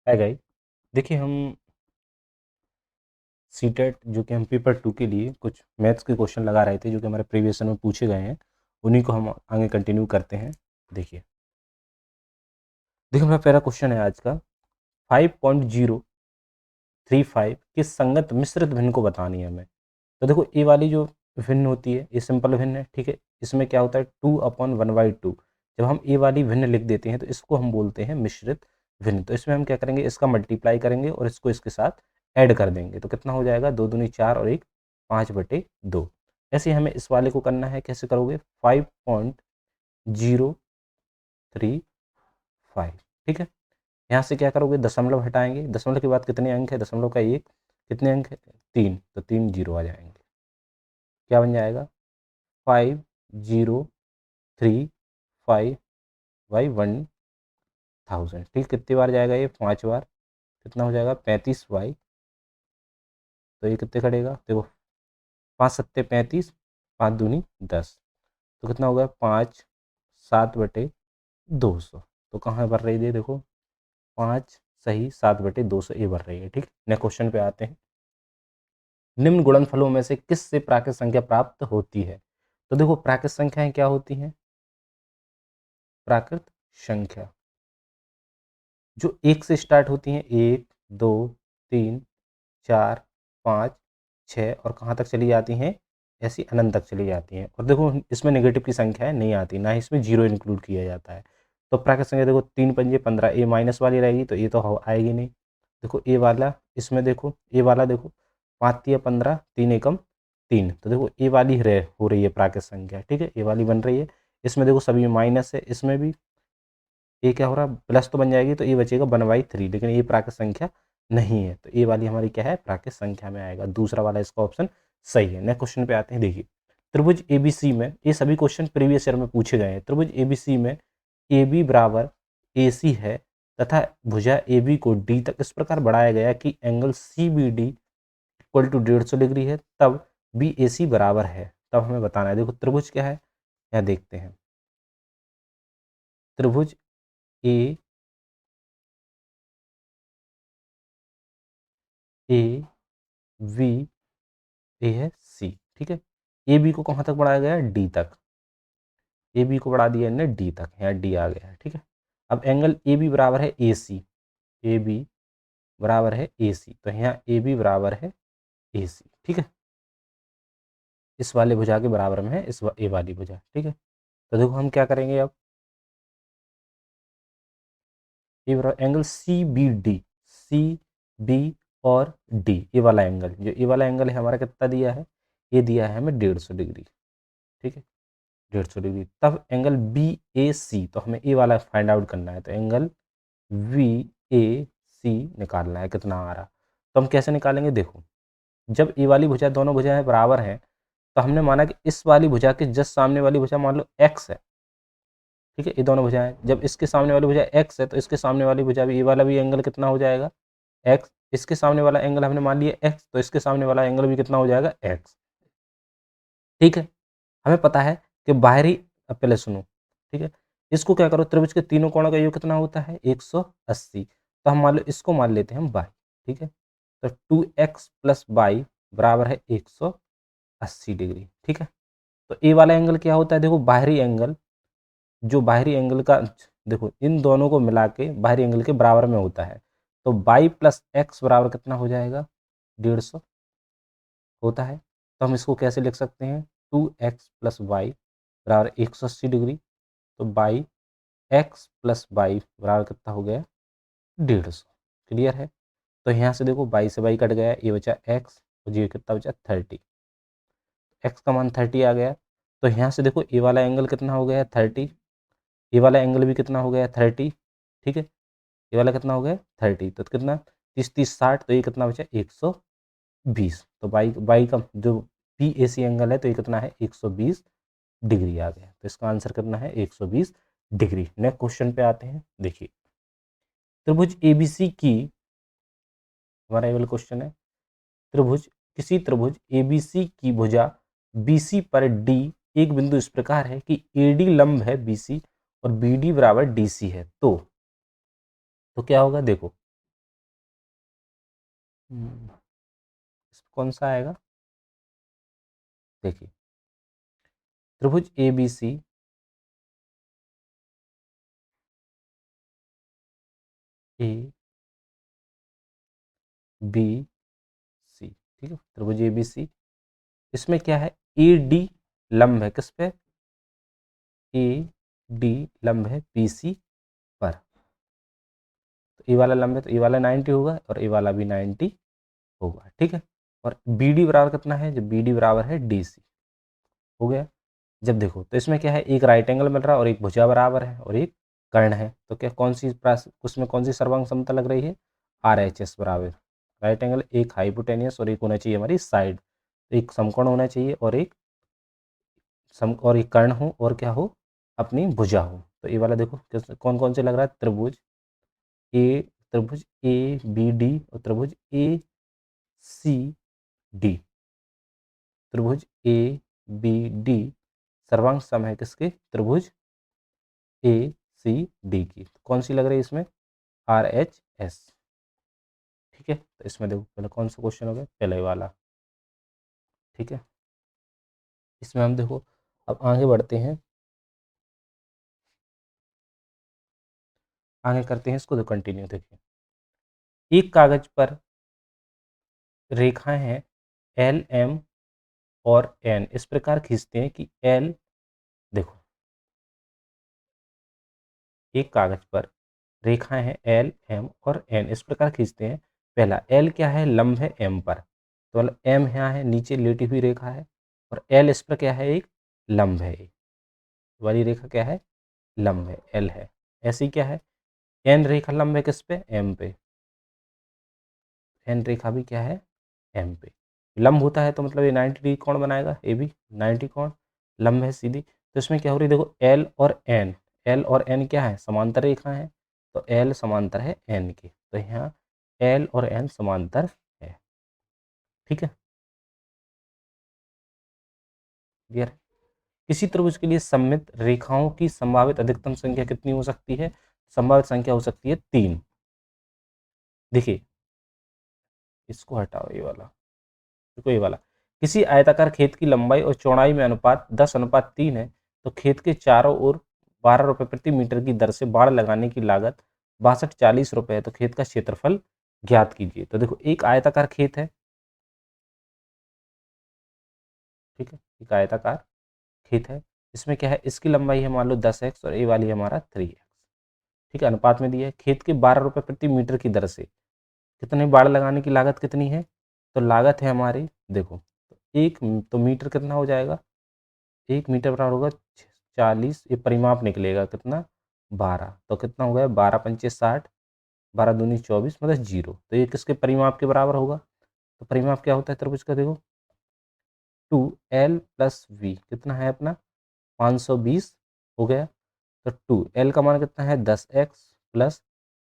है गाइस। देखिए हम सीटेट जो कि हम पेपर 2 के लिए कुछ मैथ्स के क्वेश्चन लगा रहे थे जो कि हमारे प्रीवियस ईयर में पूछे गए हैं, उन्हीं को हम आगे कंटिन्यू करते हैं। देखिए देखिए हमारा पहला क्वेश्चन है आज का 5.035 के संगत मिश्रित भिन्न को बतानी है हमें। तो देखो ए वाली जो भिन्न होती है ये सिंपल भिन्न है, ठीक है। इसमें क्या होता है 2/1/2। जब हम ए वाली भिन्न लिख देते हैं तो इसको हम बोलते हैं मिश्रित भिन्न। तो इसमें हम क्या करेंगे, इसका मल्टीप्लाई करेंगे और इसको इसके साथ ऐड कर देंगे। तो कितना हो जाएगा, 2 दूनी 4 और 1 5/2। ऐसे ही हमें इस वाले को करना है। कैसे करोगे, 5.035, ठीक है। यहाँ से क्या करोगे, दशमलव हटाएंगे। दशमलव के बाद कितने अंक है, दशमलव का 1, कितने अंक है 3, तो 3 जीरो आ जाएंगे। क्या बन जाएगा 5035/1000, ठीक। कितनी बार जाएगा ये, 5 बार। कितना हो जाएगा 35 तो ये कितने कटेगा, देखो 5 सत्ते 35, 5 दूनी 10, तो कितना हो गया 5/7/200। तो कहाँ भर रही है, देखो 5 सही 7/200 ये भर रही है, ठीक। नेक्स्ट क्वेश्चन पे आते हैं। निम्न गुणनफलों में से किस से प्राकृत संख्या प्राप्त होती है। तो देखो प्राकृत संख्याएं क्या होती हैं, प्राकृत संख्या जो 1 से स्टार्ट होती हैं, 1 2 3 4 5 6 और कहाँ तक चली जाती हैं, ऐसी अनंत तक चली जाती हैं। और देखो इसमें नेगेटिव की संख्याएं नहीं आती, ना ही इसमें जीरो इंक्लूड किया जाता है। तो प्राकृत संख्या देखो 3 पंजे 15, ए माइनस वाली रहेगी तो ये तो आएगी नहीं। देखो ए वाला, इसमें देखो ए वाला देखो 5 तिया 15, 3 एकम 3, तो देखो ए वाली हो रही है प्राकृत संख्या, ठीक है। ए वाली बन रही है। इसमें देखो सभी में माइनस है, इसमें भी ये क्या हो रहा है, प्लस तो बन जाएगी तो ये बचेगा 1/3, लेकिन ये प्राकृत संख्या नहीं है। तो ये वाली हमारी क्या है, प्राकृत संख्या में आएगा। दूसरा वाला इसका ऑप्शन सही है। नेक्स्ट क्वेश्चन पे आते हैं। देखिए त्रिभुज एबीसी में, ये सभी क्वेश्चन प्रीवियस ईयर में पूछे गए हैं। त्रिभुज एबीसी में ए बी बराबर ए सी है तथा भुजा ए बी को डी तक इस प्रकार बढ़ाया गया कि angle C B D equal to 150 degree है, तब बी ए सी बराबर है। तब हमें बताना है। देखो त्रिभुज क्या है, यहाँ देखते हैं। त्रिभुज ए ए वी ए है सी, ठीक है। ए बी को कहाँ तक बढ़ाया गया है, डी तक। ए बी को बढ़ा दिया हमने डी तक, यहाँ डी आ गया है, ठीक है। अब एंगल ए बी बराबर है ए सी, ए बी बराबर है ए सी, तो यहाँ ए बी बराबर है ए सी, ठीक है। इस वाले भुजा के बराबर में है ए वाली भुजा, ठीक है। तो देखो हम क्या करेंगे अब, ए बराबर angle C B D, C B और डी, ये वाला एंगल, जो ये वाला एंगल है हमारा कितना दिया है, ये दिया है हमें 150 डिग्री, ठीक है। 150 डिग्री। तब एंगल बी ए सी, तो हमें ए वाला फाइंड आउट करना है। तो एंगल वी ए सी निकालना है, कितना आ रहा। तो हम कैसे निकालेंगे, देखो जब ए वाली भुजा, दोनों भुजाएं बराबर हैं, तो हमने माना कि इस वाली भुजा के जस्ट सामने वाली भुजा मान लो एक्स है, ठीक है। ये दोनों भुजाएं, जब इसके सामने वाली भुजा एक्स है तो इसके सामने वाली भुजा भी, ये वाला भी एंगल कितना हो जाएगा एक्स। इसके सामने वाला एंगल हमने मान लिया एक्स, तो इसके सामने वाला एंगल भी कितना हो जाएगा एक्स, ठीक है। हमें पता है कि बाहरी, अब पहले सुनो, ठीक है। इसको क्या करो, त्रिभुज के तीनों कोणों का योग कितना होता है 180। तो हम मान लो इसको मान लेते हैं हम बाई, ठीक है। तो 2x प्लस बाई बराबर है 180 डिग्री, ठीक है। तो ए वाला एंगल क्या होता है, देखो बाहरी एंगल, जो बाहरी एंगल का, देखो इन दोनों को मिला के बाहरी एंगल के बराबर में होता है। तो बाई प्लस एक्स बराबर कितना हो जाएगा, 150 होता है। तो हम इसको कैसे लिख सकते हैं, 2x प्लस वाई बराबर 180 डिग्री। तो बाई एक्स प्लस बाई बराबर कितना हो गया, 150। क्लियर है। तो यहाँ से देखो बाई से बाई कट गया, ये बचा एक्स और ये कितना बचा 30। एक्स का मान 30 आ गया। तो यहाँ से देखो ए वाला एंगल कितना हो गया 30, ये वाला एंगल भी कितना हो गया 30, ठीक है। ये वाला कितना हो गया 30, तो कितना 30 30 60, तो ये कितना बचा 120। तो बाई बाई का जो पी ए सी एंगल है तो ये कितना है 120 डिग्री आ गया। तो इसका आंसर कितना है 120 डिग्री। नेक्स्ट क्वेश्चन पे आते हैं। देखिए त्रिभुज एबीसी की, हमारा ये वाला क्वेश्चन है, त्रिभुज, किसी त्रिभुज एबीसी की भुजा बीसी पर डी एक बिंदु इस प्रकार है कि एडी लंब है बीसी और बीडी बराबर डीसी है। तो क्या होगा, देखो कौन सा आएगा? देखिए, त्रिभुज A B C, A B C, ठीक है, त्रिभुज ए बी सी, इसमें क्या है, ए डी लंब है किस पे, ए डी लंब है बी सी पर, तो ए वाला लंब है तो ए वाला 90 होगा और ए वाला भी 90 होगा, ठीक है। और बी डी बराबर कितना है, जब बी डी बराबर है डी सी, हो गया। जब देखो तो इसमें क्या है, एक राइट एंगल मिल रहा है और एक भुजा बराबर है और एक कर्ण है, तो क्या कौन सी उसमें कौन सी सर्वांग समता लग रही है, आर एच एस बराबर, राइट एंगल, एक हाइपोटेनियस और एक होना चाहिए हमारी साइड, एक समकोण होना चाहिए और एक और एक कर्ण हो और क्या हो, अपनी भुजा हो। तो ये वाला देखो कौन कौन से लग रहा है, ए त्रिभुज ए बी डी और त्रिभुज ए सी डी, त्रिभुज ए बी डी सर्वांग सम है किसके, त्रिभुज ए सी डी की, तो कौन सी लग रही है इसमें, आर एच एस, ठीक है। तो इसमें देखो पहले कौन सा क्वेश्चन हो गया, पहले वाला, ठीक है। इसमें हम देखो अब आगे बढ़ते हैं, आगे करते हैं इसको, तो कंटिन्यू देखिए, एक कागज पर रेखाएं हैं एल एम और एन, इस प्रकार खींचते हैं कि एल, देखो एक कागज पर रेखाएं हैं एल एम और एन, इस प्रकार खींचते हैं, पहला एल क्या है, लंब है एम पर, तो मतलब एम यहाँ है नीचे लेटी हुई रेखा है, और एल इस पर क्या है, एक लंब है, एक वाली रेखा क्या है, लंब है, एल है। ऐसी क्या है, एन रेखा लंब है किस पे, एम पे, एन रेखा भी क्या है, एम पे, लंब होता है तो मतलब ये 90 डिग्री कोण बनाएगा, ये भी 90 कोण, लंब है सीधी, तो इसमें क्या हो रही है, देखो एल और एन, एल और एन क्या है, समांतर रेखा है, तो एल समांतर है एन के, तो यहाँ एल और एन समांतर है, ठीक है, क्लियर है। किसी त्रिभुज के लिए सममित रेखाओं की संभावित अधिकतम संख्या कितनी हो सकती है, संभावित संख्या हो सकती है 3। देखिए इसको हटाओ, ये वाला, देखो ये वाला, किसी आयताकार खेत की लंबाई और चौड़ाई में अनुपात 10:3 है, तो खेत के चारों ओर 12 रुपये प्रति मीटर की दर से बाड़ लगाने की लागत 6240 रुपये है, तो खेत का क्षेत्रफल ज्ञात कीजिए। तो देखो एक आयताकार खेत है, ठीक है, एक आयताकार खेत है, इसमें क्या है, इसकी लंबाई है मान लो 10x और ये वाली हमारा 3x, ठीक है, अनुपात में दिया है, खेत के 12 रुपये प्रति मीटर की दर से कितने बाड़ लगाने की लागत कितनी है, तो लागत है हमारी, देखो एक, तो मीटर कितना हो जाएगा, 1 मीटर बराबर होगा 40, ये परिमाप निकलेगा कितना, 12, तो कितना हो गया, 12×5 = 60, 12×2 = 24, मतलब 0, तो ये किसके परिमाप के बराबर होगा, तो परिमाप क्या होता है त्रिभुज का, देखो 2l+v कितना है अपना 520 हो गया, तो 2l का मान कितना है 10x +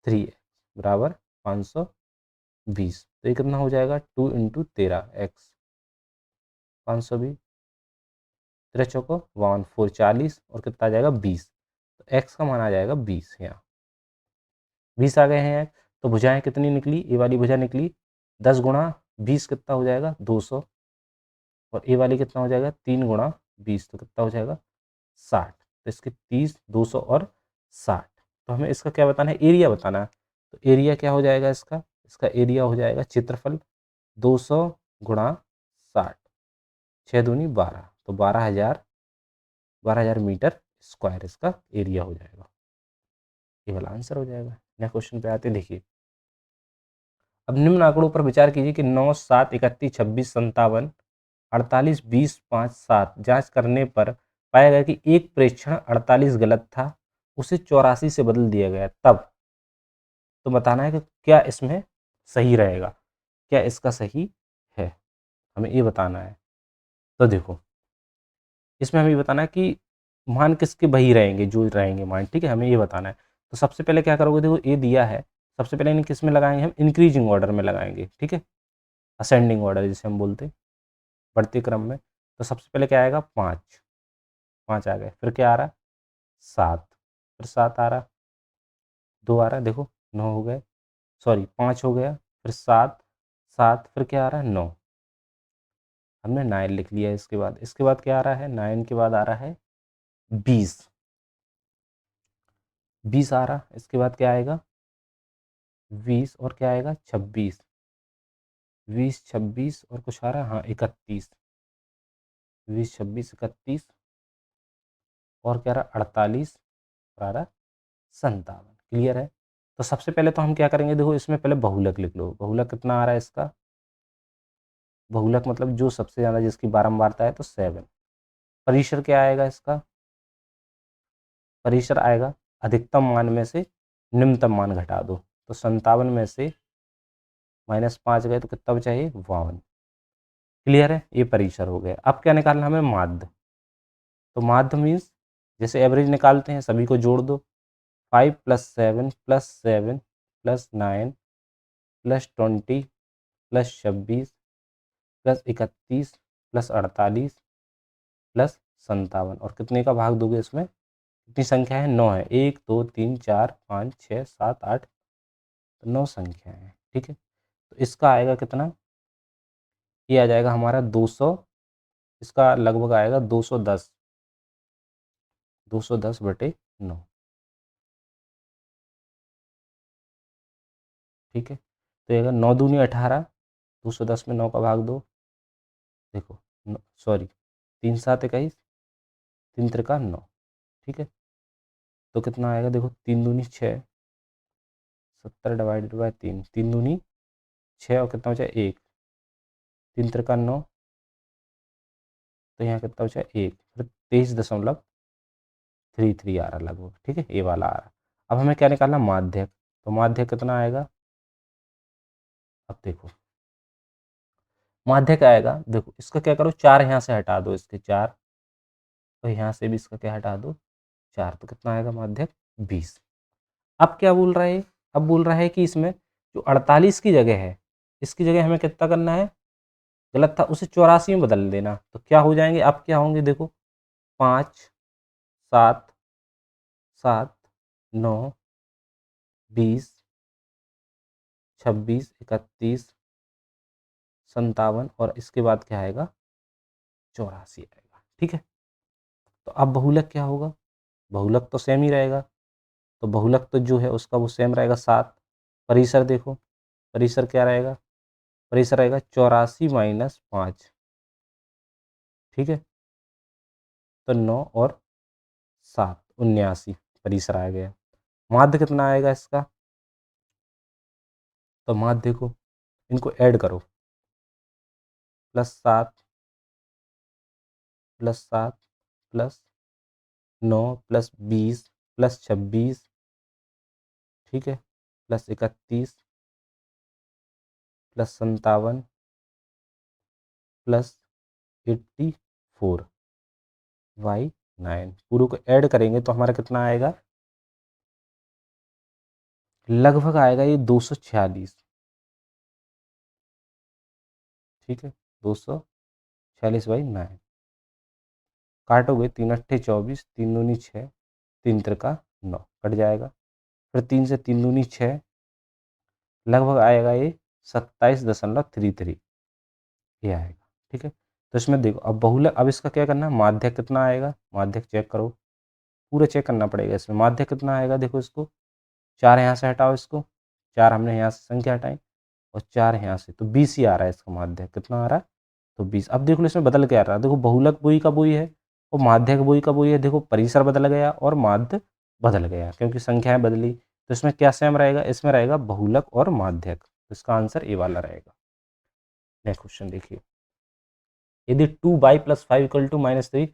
3x बराबर 520, तो ये कितना हो जाएगा 2 × 13x, 520, 13 × 4 = 40 और कितना आ जाएगा 20, तो x का मान आ जाएगा 20, यहाँ 20 आ गए हैं, तो भुजाएं कितनी निकली, ये वाली भुजा निकली 10 × 20 कितना हो जाएगा 200, और ये वाली कितना हो जाएगा 3 × 20, तो कितना हो जाएगा 60, तो इसके 30, 200 और 60, तो हमें इसका क्या बताना है, एरिया बताना है, तो एरिया क्या हो जाएगा इसका, इसका एरिया हो जाएगा क्षेत्रफल 200 × 60, 6×2 = 12, तो 12,000 मीटर स्क्वायर इसका एरिया हो जाएगा, ये वाला आंसर हो जाएगा। नेक्स्ट क्वेश्चन पे आते हैं, देखिए अब निम्न आंकड़ों पर विचार कीजिए कि 9, 7, 31, 26, 57, 48, 20, 5, 7 जांच करने पर पाया गया कि एक प्रेक्षण 48 गलत था, उसे 84 से बदल दिया गया, तब तो बताना है कि क्या इसमें सही रहेगा, क्या इसका सही है, हमें ये बताना है। तो देखो इसमें हमें ये बताना है कि मान किसके वही रहेंगे जो रहेंगे मान, ठीक है, हमें ये बताना है। तो सबसे पहले क्या करोगे, देखो ये दिया है, सबसे पहले इन्हें किस में लगाएंगे, हम इंक्रीजिंग ऑर्डर में लगाएंगे, ठीक है, असेंडिंग ऑर्डर जिसे हम बोलते हैं, बढ़ते क्रम में। तो सबसे पहले क्या आएगा 5, 5 आ गए, फिर क्या आ रहा है 7, फिर 7 आ रहा, 2 आ रहा, देखो 9 हो गए, सॉरी 5 हो गया, फिर 7, 7, फिर क्या आ रहा है 9, हमने 9 लिख लिया। इसके बाद क्या आ रहा है, 9 के बाद आ रहा है 20, 20 आ रहा। इसके बाद क्या आएगा 20 और क्या आएगा 26, 20 26 और कुछ आ रहा है, हाँ 31, 20 26 31 और क्या रहा 48 और आ रहा 57। क्लियर है। तो सबसे पहले तो हम क्या करेंगे, देखो इसमें पहले बहुलक लिख लो। बहुलक कितना आ रहा है इसका, बहुलक मतलब जो सबसे ज़्यादा जिसकी बारंबारता है, तो 7। परिसर क्या आएगा इसका, परिसर आएगा अधिकतम मान में से निम्नतम मान घटा दो, तो 57 में से -5 गए तो कितना बचा, ये 52। क्लियर है, ये परिसर हो गया। अब क्या निकालना हमें, माध्य। तो माध्य मीन्स जैसे एवरेज निकालते हैं, सभी को जोड़ दो। 5 + 7 + 7 + 9 + 20 + 26 + 31 + 48 + 57 और कितने का भाग दोगे इसमें, कितनी संख्या है, 9 है। 1 2 3 4 5 6 7 8, तो 9 संख्या है। ठीक है, तो इसका आएगा कितना, ये आ जाएगा हमारा 200, इसका लगभग आएगा 210, 210/9। ठीक है, तो ये 9 दूनी 18, 210 में 9 का भाग दो, देखो सॉरी 3 7 21, 3 त्रिका 9। ठीक है, तो कितना आएगा, देखो 3 दूनी 6, 70/3, 3 दूनी 6 और कितना बचा 1, 3 त्रिका 9, तो यहाँ कितना बचा 1, फिर 23.33 आ रहा लगभग। ठीक है, ये वाला आ रहा। अब हमें क्या निकालना, माध्यक। तो माध्यक कितना आएगा, अब देखो माध्यक आएगा, देखो इसका क्या करो, 4 यहाँ से हटा दो, इसके 4, तो यहाँ से भी इसका क्या हटा दो 4, तो कितना आएगा माध्यक 20। अब क्या बोल रहा है, अब बोल रहा है कि इसमें जो 48 की जगह है, इसकी जगह हमें कितना करना है, गलत था उसे 84 में बदल देना। तो क्या हो जाएंगे, अब क्या होंगे, देखो 5 7 7 9 20 26 31 57 और इसके बाद क्या आएगा 84 आएगा। ठीक है, तो अब बहुलक क्या होगा, बहुलक तो सेम ही रहेगा। तो बहुलक तो जो है उसका वो सेम रहेगा 7। परिसर देखो, परिसर क्या रहेगा, परिसर रहेगा 84 - 5। ठीक है, तो 9 और 7 79 परिसर आ गया। माध्य कितना आएगा इसका, तो माध्य देखो इनको ऐड करो, +7 +7 +9 +20 +26, ठीक है, +31 +57 +84/9 पूरे को ऐड करेंगे तो हमारा कितना आएगा, लगभग आएगा ये 246। ठीक है, 246/9 काटोगे, 3 अट्ठे 24, 3 दूनी 6, 3 त्रिका 9 कट जाएगा। फिर 3 से 3 दूनी 6, लगभग आएगा ये 27.33 ये आएगा। ठीक है, तो इसमें देखो अब बहुलक, अब इसका क्या करना है, माध्यक कितना आएगा, माध्यक चेक करो, पूरा चेक करना पड़ेगा इसमें। माध्यक कितना आएगा, देखो इसको 4 यहाँ से हटाओ, इसको 4 हमने यहाँ से संख्या हटाई और 4 यहाँ से, तो 20 ही आ रहा है इसका माध्यक। कितना आ रहा है, तो 20। अब देख लो इसमें बदल के आ रहा है, देखो बहुलक बोई का बोई है और माध्यक बोई का बोई है। देखो परिसर बदल गया और माध्य बदल गया क्योंकि संख्याएं बदली। तो इसमें क्या सेम रहेगा, इसमें रहेगा बहुलक और माध्यक। तो इसका आंसर ए वाला रहेगा। नेक्स्ट क्वेश्चन देखिए, यदि 2y + 5 = -3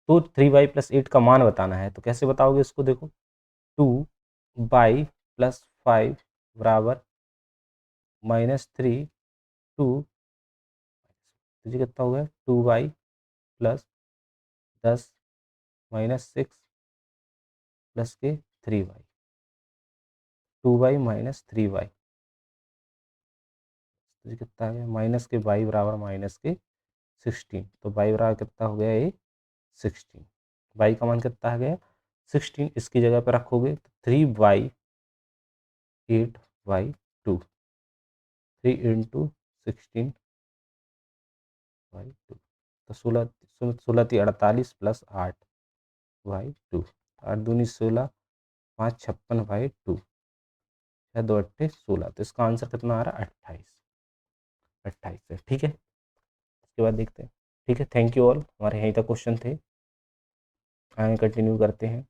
तो 3y + 8 का मान बताना है, तो कैसे बताओगे इसको, देखो 2y + 5 बराबर -3 टू, तो ये कितना हो गया 2y + 10 -6 प्लस के 3y, 2y - 3y, तो ये कितना आ गया, माइनस के y बराबर -16। तो y बराबर कितना हो गया, ये 16। y का मान कितना आ गया 16, इसकी जगह पर रखोगे तो 3y 8/2, 3 × 16/2, तो 16 प्लस 8/2, 8 दूनी 16, 5 56/2, 6 2 8 16, तो इसका आंसर कितना आ रहा है 28 है। ठीक है, उसके बाद देखते हैं। ठीक है, थैंक यू ऑल, हमारे यहीं तक क्वेश्चन थे, आगे कंटिन्यू करते हैं।